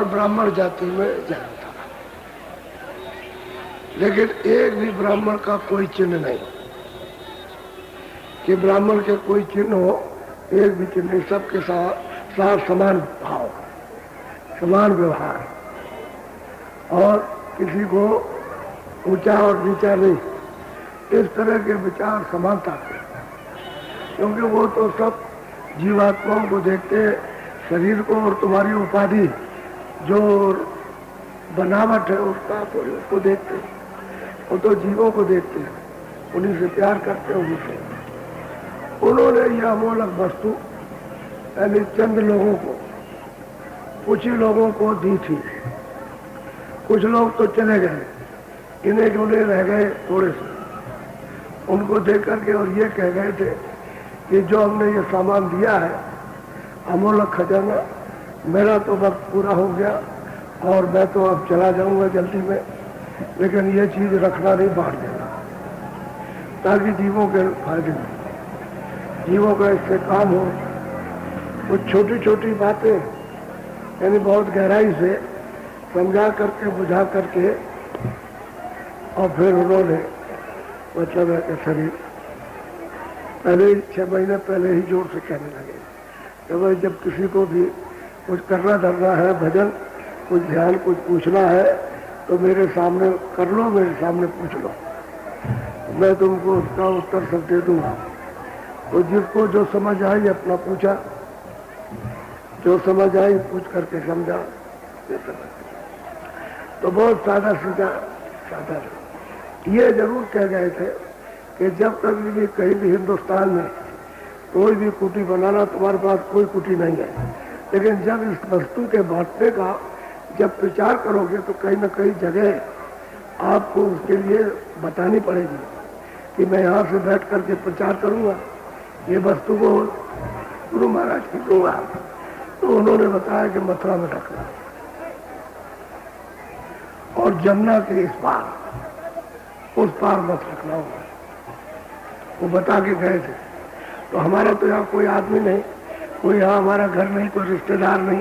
और ब्राह्मण जाति में जन्म था। लेकिन एक भी ब्राह्मण का कोई चिन्ह नहीं कि ब्राह्मण के कोई चिन्ह हो, एक भी चिन्ह नहीं। सबके साथ समान भाव, समान व्यवहार, और किसी को ऊंचा और नीचा नहीं, इस तरह के विचार समानता के। क्योंकि वो तो सब जीवात्माओं को देखते, शरीर को और तुम्हारी उपाधि जो बनावट है उसका तो उसको देखते, वो तो जीवों को देखते हैं, उन्हीं से प्यार करते हैं। उन्हीं से उन्होंने यह अमोलक वस्तु यानी चंद लोगों को, कुछ ही लोगों को दी थी। कुछ लोग तो चले गए, इन्हें जुड़े रह गए थोड़े से, उनको देख करके और ये कह गए थे कि जो हमने ये सामान दिया है अमोलक खजाना, मेरा तो वक्त पूरा हो गया और मैं तो अब चला जाऊंगा जल्दी में, लेकिन ये चीज रखना नहीं, बांट देना, ताकि जीवों के फायदे में, जीवों का इससे काम हो। कुछ छोटी छोटी बातें यानी बहुत गहराई से समझा करके, बुझा करके, और फिर उन्होंने मतलब है कि शरीर पहले ही 6 महीने पहले ही जोर से कहने लगे कि भाई जब किसी को भी कुछ करना धरना है, भजन, कुछ ध्यान, कुछ पूछना है तो मेरे सामने कर लो, मेरे सामने पूछ लो, मैं तुमको उसका उत्तर सब दे दूंगा। तो जिसको जो समझ आई अपना पूछा, जो समझ आई पूछ करके समझा, तो बहुत सादा सीधा सादा। ये जरूर कह गए थे कि जब कभी भी कहीं भी हिंदुस्तान में कोई भी कुटी बनाना, तुम्हारे पास कोई कुटी नहीं है, लेकिन जब इस वस्तु के बांटने का जब प्रचार करोगे तो कहीं न कहीं जगह आपको उसके लिए बतानी पड़ेगी कि मैं यहाँ से बैठ करके प्रचार करूँगा, ये वस्तु को गुरु महाराज की दूंगा। तो उन्होंने बताया कि मथुरा में रखना और जमुना के इस पार, उस पार मत रखना होगा, वो बता के गए थे। तो हमारा तो यहाँ कोई आदमी नहीं, कोई यहाँ हमारा घर नहीं, कोई रिश्तेदार नहीं,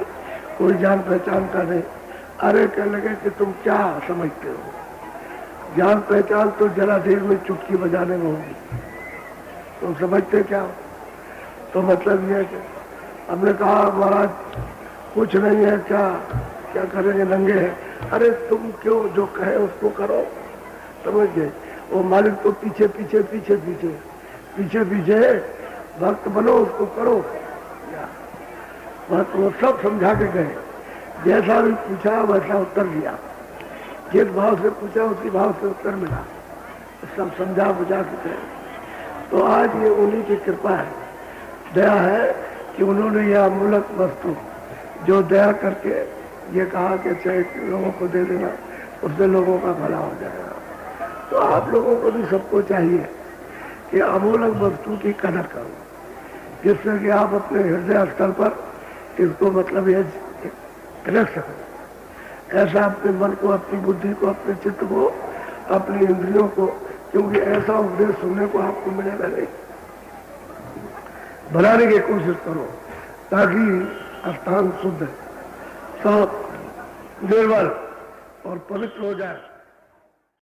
कोई जान पहचान का नहीं। अरे कह लगे कि तुम क्या समझते हो, जान पहचान तो जरा देर में चुटकी बजाने में होगी, तुम समझते क्या हो? तो मतलब ये है कि हमने कहा महाराज कुछ नहीं है, क्या करेंगे, नंगे हैं। अरे तुम क्यों जो कहे उसको करो, समझ गए? वो मालिक तो पीछे पीछे पीछे पीछे पीछे पीछे भक्त बनो, उसको करो। बस वो सब समझा के गए, जैसा भी पूछा वैसा उत्तर दिया, जिस भाव से पूछा उसी भाव से उत्तर मिला, सब समझा बुझा के गए। तो आज ये उन्हीं की कृपा है, दया है कि उन्होंने यह अमूलक वस्तु जो दया करके ये कहा कि चाहे लोगों को दे देना, उससे लोगों का भला हो जाएगा। तो आप लोगों को भी सबको चाहिए कि अमूलक वस्तु की कदर करो, जिससे कि आप अपने हृदय स्थल पर इसको मतलब ये रख सकें। ऐसा अपने मन को, अपनी बुद्धि को, अपने चित्त को, अपनी इंद्रियों को, क्योंकि ऐसा उपदेश सुनने को आपको मिलेगा नहीं, बनाने की कोशिश करो ताकि स्थान शुद्ध, साफ, निर्मल और पवित्र हो जाए।